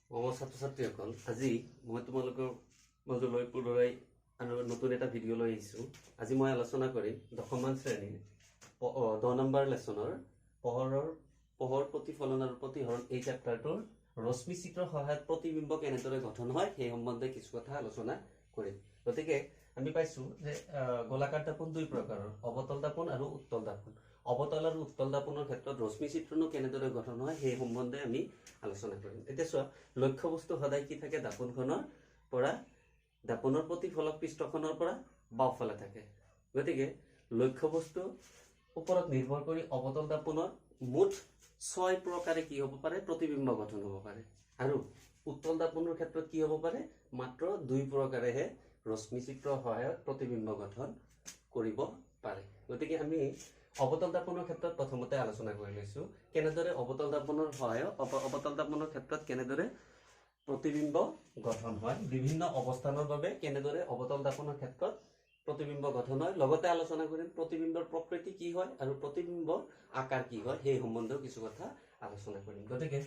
ছাত্ৰ-ছাত্ৰীসকল, আজি মই তোমালোকৰ মাজলৈ পুনৰাই আৰু নতুন এটা ভিডিঅ' লৈ আহিছোঁ। আজি মই আলোচনা কৰিম দশমমান শ্ৰেণীৰ 10 নম্বৰ লেচনৰ পোহৰ প্ৰতিফলন আৰু প্ৰতিহৰণ এই চেপ্টাৰটোৰ ৰশ্মি চিত্ৰৰ সহায়ত প্ৰতিবিম্ব কেনেদৰে গঠন হয় সেই সম্বন্ধে কিছু কথা আলোচনা কৰিম। গতিকে আমি পাইছোঁ যে গোলাকাৰ দাপোন দুই প্ৰকাৰৰ, অৱতল দাপোন আৰু উত্তল দাপোন। অৱতল আৰু উত্তল দাপোনৰ ক্ষেত্ৰত ৰশ্মি চিত্ৰনো কেনেদৰে গঠন হয় সেই সম্বন্ধে আমি আলোচনা কৰিম। এতিয়া চোৱা, লক্ষ্যবস্তু সদায় কি থাকে? দাপোনৰ প্ৰতিফলক পৃষ্ঠখনৰ পৰা বাওঁফালে থাকে। গতিকে লক্ষ্যবস্তু ওপৰত নিৰ্ভৰ কৰি অৱতল দাপোনৰ মুঠ 6 প্ৰকাৰে কি হ'ব পাৰে? প্ৰতিবিম্ব গঠন হ'ব পাৰে। আৰু উত্তল দাপোনৰ ক্ষেত্ৰত কি হ'ব পাৰে? মাত্ৰ 2 প্ৰকাৰেহে ৰশ্মি চিত্ৰৰ সহায়ত প্ৰতিবিম্ব গঠন কৰিব পাৰে। গতিকে আমি অৱতল দাপোনৰ ক্ষেত্ৰত প্ৰথমতে আলোচনা কৰি লৈছোঁ কেনেদৰে অৱতল দাপোনৰ সহায়ত অৱতল দাপোনৰ ক্ষেত্ৰত কেনেদৰে প্ৰতিবিম্ব গঠন হয়, বিভিন্ন অৱস্থানৰ বাবে কেনেদৰে অৱতল দাপোনৰ ক্ষেত্ৰত প্ৰতিবিম্ব গঠন হয়। লগতে আলোচনা কৰিম প্ৰতিবিম্বৰ প্ৰকৃতি কি হয় আৰু প্ৰতিবিম্বৰ আকাৰ কি হয় সেই সম্বন্ধেও কিছু কথা আলোচনা কৰিম। গতিকে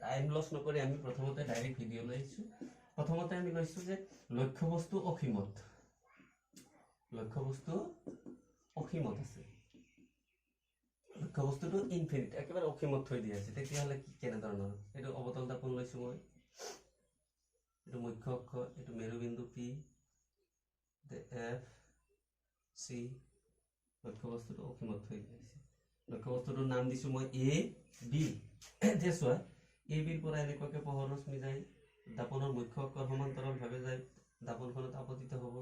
টাইম লছ নকৰি আমি প্ৰথমতে ডাইৰেক্ট ভিডিঅ' লৈ আহিছোঁ। প্ৰথমতে আমি লৈছোঁ যে লক্ষ্যবস্তু অসীমত আছে। লক্ষ্যবস্তুটো ইনফিনিট, একেবাৰে অসীমত থৈ দিয়া আছে। তেতিয়াহ'লে কি কেনেধৰণৰ? এইটো অৱতল দাপোন লৈছোঁ মই, এইটো মুখ্য অক্ষ, এইটো মেৰুবিন্দু পি, এফ চি। লক্ষ্যবস্তুটো অসীমত থৈ দিয়া আছে। লক্ষ্যবস্তুটোৰ নাম দিছোঁ মই এ বি। এতিয়া চোৱা, এ বিৰ পৰা এনেকুৱাকৈ পোহৰ ৰশ্মি যায়, দাপোনৰ মুখ্য অক্ষৰ সমান্তৰালভাৱে যায়, দাপোনখনত আপতিত হ'ব।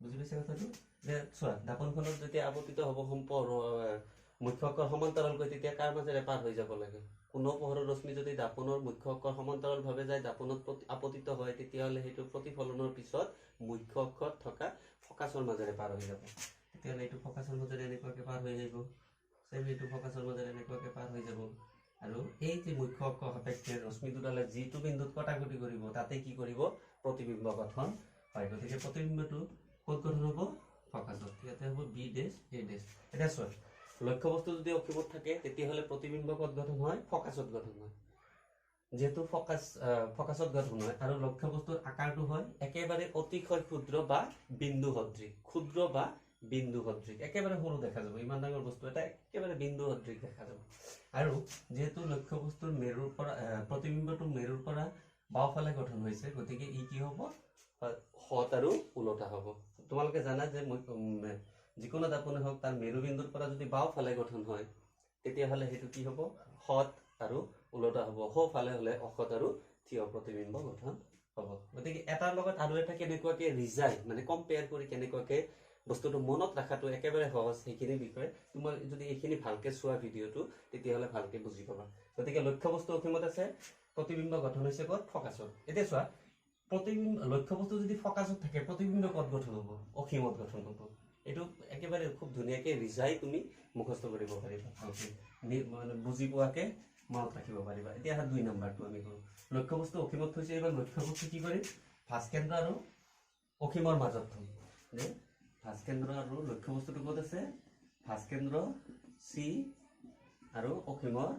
বুজি পাইছে কথাটো? যে চোৱা, দাপোনখনত যেতিয়া আপতিত হ'ব মুখ্য অক্ষৰ সমান্তৰালকৈ, তেতিয়া কাৰ মাজেৰে পাৰ হৈ যাব লাগে? কোনো পোহৰৰ ৰশ্মি যদি দাপোনৰ মুখ্য অক্ষৰ সমান্তৰালভাৱে যায়, দাপোনত আপতিত হয়, তেতিয়াহ'লে সেইটো প্ৰতিফলনৰ পিছত মুখ্য অক্ষত থকা ফকাছৰ মাজেৰে পাৰ হৈ যাব। তেতিয়াহ'লে এইটো ফকাছৰ মাজেৰে এনেকুৱাকৈ পাৰ হৈ আহিব, এইটো ফকাছৰ মাজেৰে এনেকুৱাকৈ পাৰ হৈ যাব। আৰু এই যে মুখ্য অক্ষ সাপেক্ষে ৰশ্মি দুডালে যিটো বিন্দুত কটাকটি কৰিব, তাতে কি কৰিব? প্ৰতিবিম্ব গঠন হয়। গতিকে প্ৰতিবিম্বটো ক'ত গঠন হ'ব? ফকাছত। ইয়াতে হ'ব বি ডেছ এ ডেছ। এতিয়া চোৱা, লক্ষ্যবস্তু যদি অসীমত থাকে তেতিয়াহ'লে প্ৰতিবিম্ব ক'ত গঠন হয়? ফকাছত গঠন হয়। যেহেতু ফকাছত গঠন হয় আৰু লক্ষ্যবস্তুৰ আকাৰটো হয় একেবাৰে অতিশয় ক্ষুদ্ৰ বা বিন্দু সদৃশ। একেবাৰে সৰু দেখা যাব। ইমান ডাঙৰ বস্তু এটা একেবাৰে বিন্দু সদৃশ দেখা যাব। আৰু যিহেতু লক্ষ্যবস্তুৰ মেৰুৰ পৰা প্ৰতিবিম্বটো মেৰুৰ পৰা বাওঁফালে গঠন হৈছে, গতিকে ই কি হ'ব? সৎ আৰু ওলোটা হ'ব। তোমালোকে জানা যে যিকোনো দাপোনে হওক তাৰ মেৰুবিন্দুৰ পৰা যদি বাওঁফালে গঠন হয়, তেতিয়াহ'লে সেইটো কি হ'ব? সৎ আৰু ওলোটা হ'ব। সোঁফালে হ'লে অসৎ আৰু থিয় প্ৰতিবিম্ব গঠন হ'ব। গতিকে এটাৰ লগত আৰু এটা কেনেকুৱাকৈ ৰিজাই, মানে কম্পেয়াৰ কৰি কেনেকুৱাকৈ বস্তুটো মনত ৰখাটো একেবাৰে সহজ। সেইখিনি বিষয়ে তোমাৰ যদি এইখিনি ভালকৈ চোৱা ভিডিঅ'টো, তেতিয়াহ'লে ভালকৈ বুজি পাবা। গতিকে লক্ষ্যবস্তু অসীমত আছে, প্ৰতিবিম্ব গঠন হৈছে ক'ত? ফকাছত। এতিয়া চোৱা, লক্ষ্যবস্তু যদি ফকাছত থাকে, প্ৰতিবিম্ব ক'ত গঠন হ'ব? অসীমত গঠন হ'ব। এইটো একেবাৰে খুব ধুনীয়াকৈ ৰিজাই তুমি মুখস্থ কৰিব পাৰিবা, মানে বুজি পোৱাকৈ মনত ৰাখিব পাৰিবা। এতিয়া 2 নম্বৰটো আমি কৰোঁ। লক্ষ্যবস্তু অসীমত থৈছে, এইবাৰ লক্ষ্যবস্তু কি কৰিম? ভাঁজকেন্দ্ৰ আৰু অসীমৰ মাজত থ'ম। যে ভাঁজকেন্দ্ৰ আৰু লক্ষ্যবস্তুটো ক'ত আছে? ভাঁজকেন্দ্ৰ চি আৰু অসীমৰ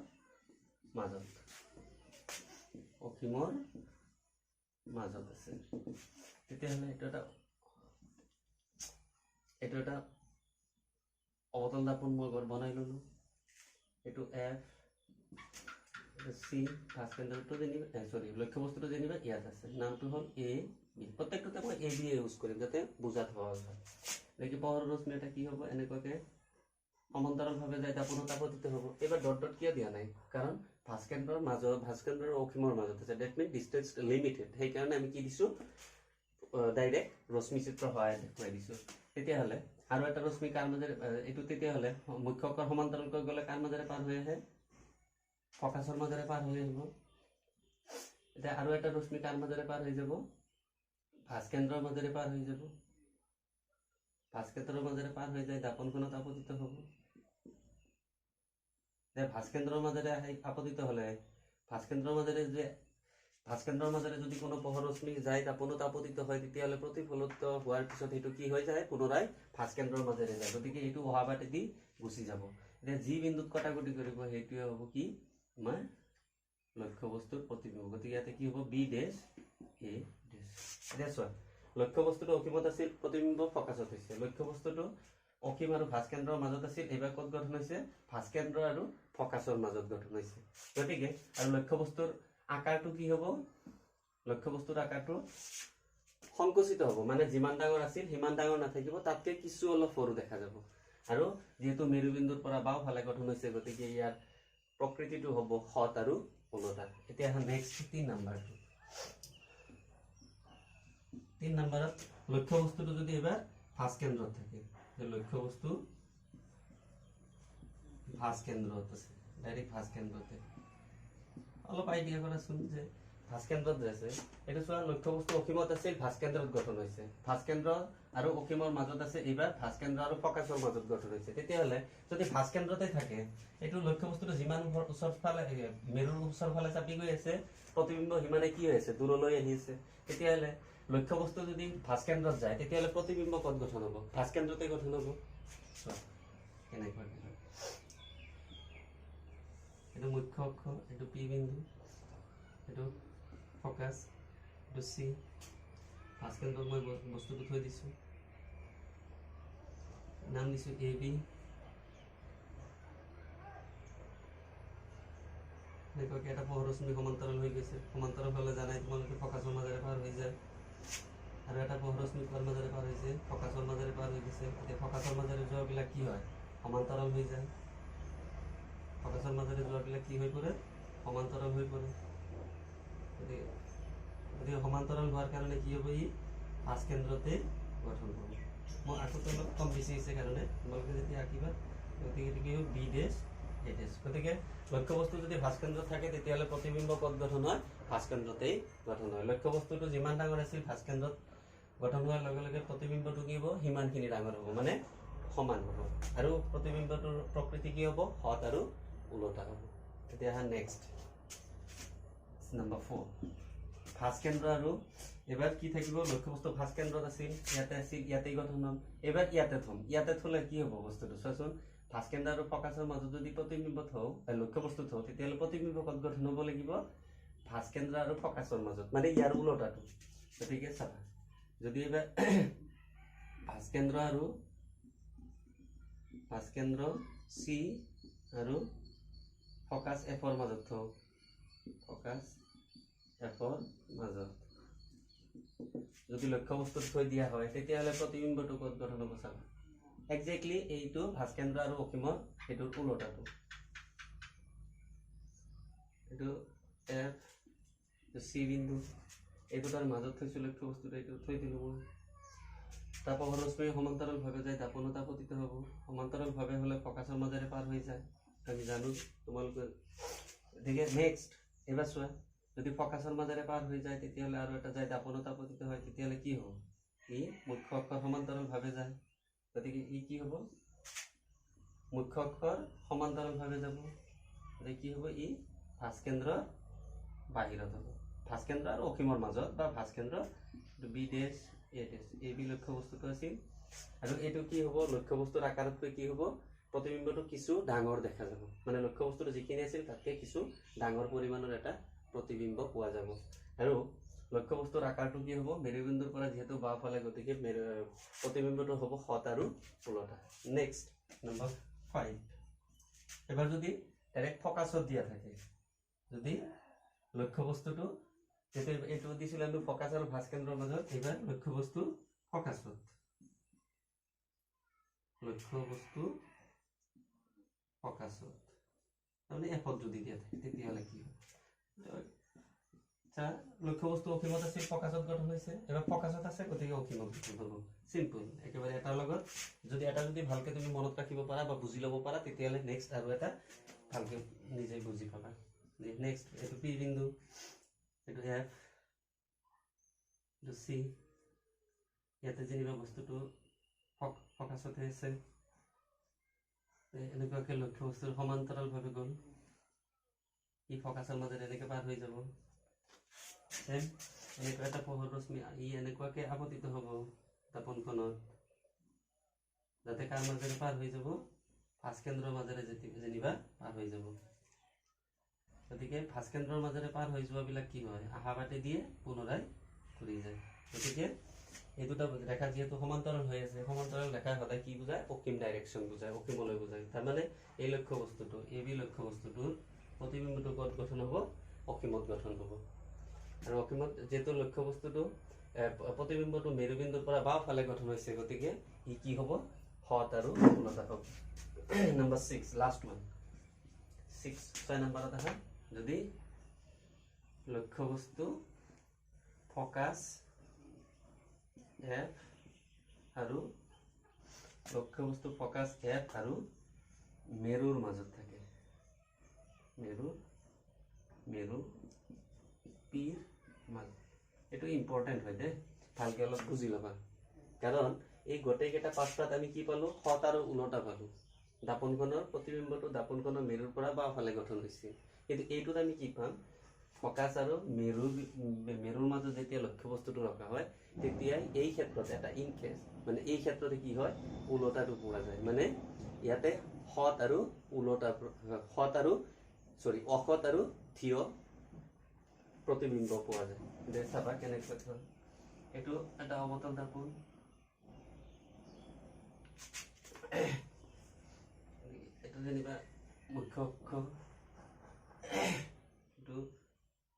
মাজত আছে। তেতিয়াহ'লে এইটো এটা অৱতল দাপোন মই বনাই ল'লোঁ। এইটো এফ চি, ভাঁজকেন্দ্ৰটো যেনিবা লক্ষ্যবস্তুটো যেনিবা ইয়াত আছে, নামটো হ'ল এ বি। প্ৰত্যেকটোতে মই এ বি ইউজ কৰিম যাতে বুজাত সহজ হয়। গতিকে পোহৰ ৰশ্মি এটা কি হ'ব? এনেকুৱাকৈ সমান্তৰালভাৱে যায়, দাপোনত আপতিত হ'ব। এইবাৰ ডট কিয় দিয়া নাই? কাৰণ ভাঁজকেন্দ্ৰৰ অসীমৰ মাজত আছে। ডেট মিন ডিষ্টেন্স লিমিটেড। সেইকাৰণে আমি কি দিছোঁ? ডাইৰেক্ট ৰশ্মি চিত্ৰৰ সহায়ত দেখুৱাই দিছোঁ। তেতিয়াহ'লে আৰু এটা ৰশ্মি কাৰ মাজেৰে, এইটো তেতিয়াহ'লে মুখ্য অক্ষৰ সমান্তৰালকৈ গ'লে কাৰ মাজেৰে পাৰ হৈ আহে? ফকাছৰ মাজেৰে পাৰ হৈ আহিব। এতিয়া আৰু এটা ৰশ্মি কাৰ মাজেৰে পাৰ হৈ যাব? ভাঁজকেন্দ্ৰৰ মাজেৰে পাৰ হৈ যাব। ভাঁজকেন্দ্ৰৰ মাজেৰে পাৰ হৈ যায়, দাপোনখনত আপতিত হ'ব। ভাঁজকেন্দ্ৰৰ মাজেৰে আপতিত হ'লে, ভাঁজকেন্দ্ৰৰ মাজেৰে যদি কোনো পোহৰ ৰশ্মি যায়, দাপোনত আপতিত হয়, তেতিয়াহ'লে প্ৰতিফলিত হোৱাৰ পিছত সেইটো কি হৈ যায়? পুনৰাই ভাঁজকেন্দ্ৰৰ মাজেৰে যায়। গতিকে এইটো অহা বাটেদি গুচি যাব। এতিয়া যি বিন্দুত কটাকটি কৰিব সেইটোৱে হ'ব কি? আমাৰ লক্ষ্যবস্তুৰ প্ৰতিবিম্ব গতিকে ইয়াতে কি হ'ব বি ডেছ এ ডেছ এতিয়া চোৱা লক্ষ্যবস্তুটো অসীমত আছিল প্ৰতিবিম্ব ফকাছত হৈছে লক্ষ্যবস্তুটো অসীম আৰু ভাস্কেন্দ্ৰৰ মাজত আছিল এবাৰ ক'ত গঠন হৈছে ভাস্কেন্দ্ৰ আৰু ফকাছৰ মাজত গঠন হৈছে গতিকে আৰু লক্ষ্যবস্তুৰ আকাৰটো কি হ'ব লক্ষ্যবস্তুৰ আকাৰটো সংকুচিত হ'ব মানে যিমান ডাঙৰ আছিল সিমান ডাঙৰ নাথাকিব তাতকৈ কিছু অলপ সৰু দেখা যাব আৰু যেহেতু মেৰুবিন্দুৰ পৰা বাওঁফালে গঠন হৈছে গতিকে ইয়াৰ প্ৰকৃতিটো হ'ব হত আৰু উলটা এতিয়া নেক্সট 3 নম্বৰটো 3 নম্বৰত লক্ষ্যবস্তুটো যদি এবাৰ ভাস্কেন্দ্ৰত থাকে লক্ষ্যবস্তু ভাস্কেন্দ্ৰত আছে ডাইৰেক্ট ভাস্কেন্দ্ৰতে অলপ আইডিয়া কৰাচোন যে ভাস্কেন্দ্ৰত যে আছে এটা চোৱা লক্ষ্যবস্তু অসীমত আছিল ভাস্কেন্দ্ৰত গঠন হৈছে ভাস্কেন্দ্ৰ আৰু অসীমৰ মাজত আছে এইবাৰ ভাস্কেন্দ্ৰ আৰু ফকাছৰ মাজত গঠন হৈছে তেতিয়াহ'লে যদি ভাস্কেন্দ্ৰতে থাকে এইটো লক্ষ্যবস্তুটো যিমান ওচৰ ফালে মেৰুৰ ওচৰ ফালে চাপি গৈ আছে প্ৰতিবিম্ব সিমানে কি হৈ আছে দূৰলৈ আহি আছে তেতিয়াহ'লে লক্ষ্যবস্তু যদি ভাস্কেন্দ্ৰত যায় তেতিয়াহ'লে প্ৰতিবিম্ব ক'ত গঠন হ'ব ভাস্কেন্দ্ৰতে গঠন হ'ব চোৱা কেনেকুৱা এইটো মুখ্য অক্ষ এইটো পি বিন্দু এইটো ফকাস এইটো সি ভাস্কেন্দ্ৰত মই বস্তুটো থৈ দিছোঁ নাম দিছোঁ এ বি এনেকুৱাকৈ এটা পোহৰশ্মি সমান্তৰাল হৈ গৈছে সমান্তৰাল হ'লে জানাই তোমালোকে ফকাছৰ মাজেৰে পাৰ হৈ যায় আৰু এটা পোহৰশ্মি কৰ মাজেৰে পাৰ হৈছে ফকাছৰ মাজেৰে পাৰ হৈ গৈছে এতিয়া ফকাছৰ মাজেৰে যোৱাবিলাক কি হয় সমান্তৰাল হৈ যায় ফকাছৰ মাজেৰে যোৱাবিলাক কি হৈ পৰে সমান্তৰাল হৈ পৰে গতিকে সমান্তৰাল হোৱাৰ কাৰণে কি হ'ব ই ভাস্কেন্দ্ৰতে গঠন হ'ব মই আকোতো অলপ কম বেছি হৈছে কাৰণে তোমালোকে যেতিয়া আঁকিবা গতিকে এইটো কি হ'ব বি ডেছ এ ডেছ গতিকে লক্ষ্যবস্তু যদি ভাস্কেন্দ্ৰত থাকে তেতিয়াহ'লে প্ৰতিবিম্ব ক'ত গঠন হয় ভাস্কেন্দ্ৰতেই গঠন হয় লক্ষ্যবস্তুটো যিমান ডাঙৰ আছিল ভাস্কেন্দ্ৰত গঠন হোৱাৰ লগে লগে প্ৰতিবিম্বটো কি হ'ব সিমানখিনি ডাঙৰ হ'ব মানে সমান হ'ব আৰু প্ৰতিবিম্বটোৰ প্ৰকৃতি কি হ'ব হত আৰু উলটা হ'ব তেতিয়া নেক্সট নম্বৰ 4 ভাস্কেন্দ্ৰ আৰু এবাৰ কি থাকিব লক্ষ্যবস্তু ভাস্কেন্দ্ৰত আছিল ইয়াতেই গঠন হ'ল এবাৰ ইয়াতে থ'লে কি হ'ব বস্তুটো চোৱাচোন ভাস্কেন্দ্ৰ আৰু ফকাছৰ মাজত যদি প্ৰতিবিম্ব থওঁ লক্ষ্যবস্তু থওঁ তেতিয়াহ'লে প্ৰতিবিম্ব ক'ত গঠন হ'ব লাগিব ভাস্কেন্দ্ৰ আৰু ফকাছৰ মাজত মানে ইয়াৰ উলটাটো গতিকে চাবা যদি এবাৰ ভাস্কেন্দ্ৰ চি আৰু ফকাছ এফৰ মাজত থওঁ ফকাছ এফৰ মাজত যদি লক্ষ্যবস্তু থৈ দিয়া হয় তেতিয়াহ'লে প্ৰতিবিম্বটো ক'ত গঠন হ'ব চাবা একজেক্টলি এইটো ভাস্কেন্দ্ৰ আৰু অসীমৰ এইটোৰ উলটাটো এইটো এফ চি বিন্দু এইটো তাৰ মাজত থৈছোঁ লক্ষ্যবস্তুটো এইটো থৈ দিলোঁ মই তাৰ পোহৰশ্মি সমান্তৰালভাৱে যায় দাপনতা পতিত হ'ব সমান্তৰালভাৱে হ'লে ফকাছৰ মাজেৰে পাৰ হৈ যায় আমি জানো তোমালোকে গতিকে নেক্সট এবাৰ চোৱা যদি ফকাছৰ মাজেৰে পাৰ হৈ যায় তেতিয়াহ'লে আৰু এটা যায় দাপনতা পতিত হয় তেতিয়াহ'লে কি হ'ব ই মুখ্য অক্ষৰ সমান্তৰালভাৱে যায় গতিকে ই কি হ'ব মুখ্য অক্ষৰ সমান্তৰালভাৱে যাব গতিকে কি হ'ব ই ভাস্কেন্দ্ৰৰ বাহিৰত হ'ব ভাস্কেন্দ্ৰ আৰু অসীমৰ মাজত বা ভাস্কেন্দ্ৰ B dash A dash A B লক্ষ্যবস্তুটো আছিল আৰু এইটো কি হ'ব লক্ষ্যবস্তুৰ আকাৰতকৈ কি হ'ব প্ৰতিবিম্বটো কিছু ডাঙৰ দেখা যাব মানে লক্ষ্যবস্তুটো যিখিনি আছিল তাতকৈ কিছু ডাঙৰ পৰিমাণৰ এটা প্ৰতিবিম্ব পোৱা যাব আৰু লক্ষ্যবস্তুৰ আকাৰটো কি হ'ব মেৰুবিন্দুৰ পৰা যিহেতু বাওঁফালে গতিকে প্ৰতিবিম্বটো হ'ব হত আৰু উলটা নেক্সট নম্বৰ 5 এবাৰ যদি ডাইৰেক্ট ফকাছত দিয়া থাকে যদি লক্ষ্যবস্তুটো এইটো দিছিল আমি ফকাছ আৰু ভাস্কেন্দ্ৰৰ মাজত এইবাৰ লক্ষ্যবস্তু ফকাছত তাৰমানে এফত যদি দিয়া থাকে তেতিয়াহ'লে কি হ'ব লক্ষ্যবস্তু অসীমত আছিল ফকাছত গঠন হৈছে এবাৰ ফকাছত আছে গতিকে অসীমত গঠন হ'ব চিম্পল একেবাৰে এটাৰ লগত যদি ভালকৈ তুমি মনত ৰাখিব পাৰা বা বুজি ল'ব পাৰা তেতিয়াহ'লে নেক্সট আৰু এটা ভালকৈ নিজে বুজি পাবা নেক্সট এইটো পি বিন্দু এইটো এফ এইটো চি ইয়াতে যেনিবা বস্তুটো ফকাছতে আছে এনেকুৱাকৈ লক্ষ্যবস্তুৰ সমান্তৰালভাৱে গ'ল ই ফকাছৰ মাজত এনেকৈ পাৰ হৈ যাব এনেকুৱা এটা পোহৰশ্মি ই এনেকুৱাকৈ আপতিত হ'ব দাপনখনত যাতে কাৰ মাজেৰে পাৰ হৈ যাব ভাস্কেন্দ্ৰৰ মাজেৰে যেনিবা পাৰ হৈ যাব গতিকে ভাস্কেন্দ্ৰৰ মাজেৰে পাৰ হৈ যোৱাবিলাক কি হয় আহাবাটে দিয়ে পুনৰাই ঘূৰি যায়। গতিকে এই দুটা ৰেখা যিহেতু সমান্তৰাল হৈ আছে, সমান্তৰাল ৰেখা সদায় কি বুজায় অসীম ডাইৰেকশ্যন বুজায়, অসীমলৈ বুজায়। তাৰমানে এই লক্ষ্য বস্তুটো এ বি লক্ষ্য বস্তুটোৰ প্ৰতিবিম্বটো ক'ত গঠন হ'ব অসীমত গঠন হ'ব। আৰু অসীমত যেহেতু লক্ষ্য বস্তুটো প্ৰতিবিম্বটো মেৰুবিন্দুৰ পৰা বাওঁফালে গঠন হৈছে, গতিকে ই কি হ'ব হত আৰু উলটা হ'ব। নাম্বাৰ 6 লাষ্ট ওৱান 6 নম্বৰত আহা, যদি লক্ষ্য বস্তু ফকাস এফ আৰু লক্ষ্য বস্তু ফকাস এফ আৰু মেৰুৰ মাজত থাকে, মেৰু পিৰ মাজত, এইটো ইম্পৰ্টেণ্ট হয় দে, ভালকে অলপ বুজি ল'বা। কাৰণ এই গোটেইকেইটা পাঁচটাত আমি কি পালো হত আৰু উলটা পালো। দাপনখনৰ প্ৰতিবিম্বটো দাপনখনৰ মেৰুৰ পৰা বাওঁফালে গঠন হৈছে, কিন্তু এইটোত আমি কি পাম ফকাস আৰু মেৰুৰ মাজত যেতিয়া লক্ষ্য বস্তুটো ৰখা হয় তেতিয়া এই ক্ষেত্ৰত এটা ইনকেস মানে এই ক্ষেত্ৰতে কি হয় উলটাটো পোৱা যায়। মানে ইয়াতে হত আৰু উলটা অসত আৰু থিয় প্ৰতিবিম্ব পোৱা যায়। দে চাবা কেনেকৈ হয়, এইটো এটা অৱতল দাপোন, এইটো যেনিবা মুখ্য অক্ষ, এইটো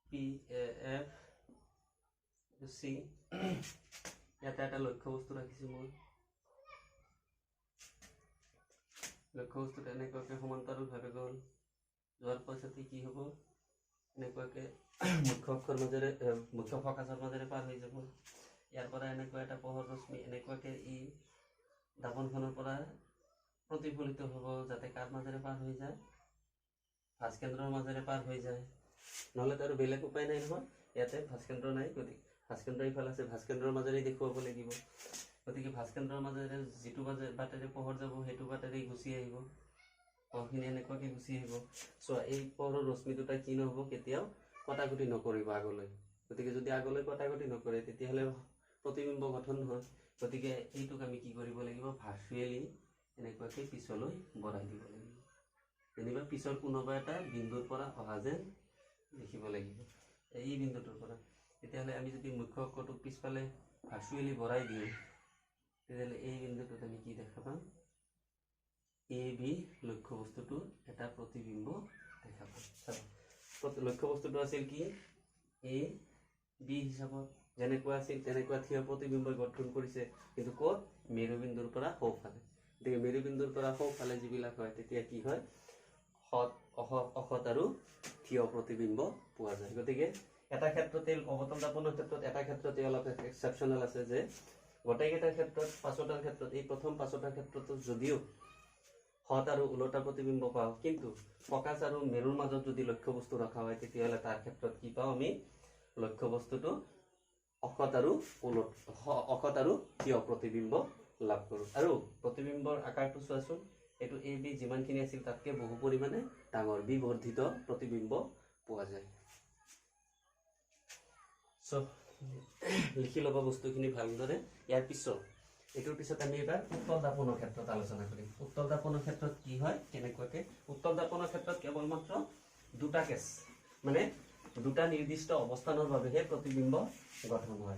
পি এফ চি, ইয়াতে এটা লক্ষ্য বস্তু ৰাখিছো মই। লক্ষ্য বস্তুটো এনেকুৱাকে সমান্তৰালভাৱে গ'ল, যোৱাৰ পাছতে কি হ'ব এনেকুৱাকে মুখ্য অক্ষৰ মাজেৰে মুখ্য ফকাসৰ মাজেৰে পাৰ হৈ যাব। ইয়াৰ পৰা এনেকুৱা এটা পোহৰ ৰশ্মি এনেকুৱাকে ই দাপনখনৰ পৰা প্ৰতিফলিত হ'ব, যাতে কাৰ মাজেৰে পাৰ হৈ যায় ভাস্কেন্দ্ৰৰ মাজেৰে পাৰ হৈ যায়। নহ'লে আৰু বেলেগ উপায় নাই নহয়, ইয়াতে ভাস্কেন্দ্ৰ নাই, গতিকে ভাস্কেন্দ্ৰ ইফালে আছে, ভাস্কেন্দ্ৰৰ মাজেৰে দেখুৱাব লাগিব। গতিকে ভাস্কেন্দ্ৰৰ মাজেৰে যিটো বাটেৰে পোহৰ যাব সেইটো বাটেৰে গুচি আহিব, পোহৰখিনি এনেকুৱাকে গুচি আহিব। চোৱা এই পোহৰৰ ৰশ্মি দুটাই কি নহ'ব কেতিয়াও কটাকটি নকৰিব আগলৈ। গতিকে যদি আগলৈ কটাকটি নকৰে তেতিয়াহ'লে প্ৰতিবিম্ব গঠন নহয়। গতিকে এইটোক আমি কি কৰিব লাগিব ভাৰ্চুৱেলি এনেকুৱাকে পিছলৈ বঢ়াই দিব লাগিব, যেনিবা পিছৰ কোনোবা এটা বিন্দুৰ পৰা অহা যেন দেখিব লাগিব, এই বিন্দুটোৰ পৰা। তেতিয়াহ'লে আমি যদি মুখ্য অক্ষটোক পিছফালে ভাৰ্চুৱেলি বঢ়াই দিওঁ তেতিয়াহ'লে এই বিন্দুটোত আমি কি দেখা পাম এ বি লক্ষ্য বস্তুটোৰ এটা প্ৰতিবিম্ব দেখা পাম। লক্ষ্য বস্তুটো আছিল কি এ বি হিচাপত যেনেকুৱা আছিল তেনেকুৱা থিয় প্ৰতিবিম্বই গঠন কৰিছে, কিন্তু ক'ত মেৰুবিন্দুৰ পৰা সোঁফালে। গতিকে মেৰুবিন্দুৰ পৰা সোঁফালে যিবিলাক হয় তেতিয়া কি হয় অসত আৰু থিয় প্ৰতিবিম্ব পোৱা যায়। গতিকে এটা ক্ষেত্ৰতে অৱতল দাপনৰ ক্ষেত্ৰত এটা ক্ষেত্ৰতে অলপ এক্সেপশ্যনেল আছে যে গোটেইকেইটাৰ ক্ষেত্ৰত পাঁচটাৰ ক্ষেত্ৰত এই প্ৰথম পাঁচটাৰ ক্ষেত্ৰতো যদিও হত আৰু উলটা প্ৰতিবিম্ব পাওঁ, কিন্তু ফকাস আৰু মেৰুৰ মাজত যদি লক্ষ্য বস্তু ৰখা হয় তেতিয়াহ'লে তাৰ ক্ষেত্ৰত কি পাওঁ আমি লক্ষ্য বস্তুটো অসত আৰু থিয় প্ৰতিবিম্ব লাভ কৰোঁ। আৰু প্ৰতিবিম্বৰ আকাৰটো চোৱাচোন, এইটো এ বি যিমানখিনি আছিল তাতকৈ বহু পৰিমাণে ডাঙৰ বিবৰ্ধিত প্ৰতিবিম্ব পোৱা যায়। লিখি ল'ব বস্তুখিনি ভালদৰে। ইয়াৰ এইটোৰ পিছত আমি এবাৰ উত্তল দাপনৰ ক্ষেত্ৰত আলোচনা কৰিম। উত্তল দাপনৰ ক্ষেত্ৰত কি হয় কেনেকুৱাকে, উত্তল দাপনৰ ক্ষেত্ৰত কেৱল মাত্ৰ দুটা কেছ, মানে দুটা নিৰ্দিষ্ট অৱস্থানৰ বাবেহে প্ৰতিবিম্ব গঠন হয়।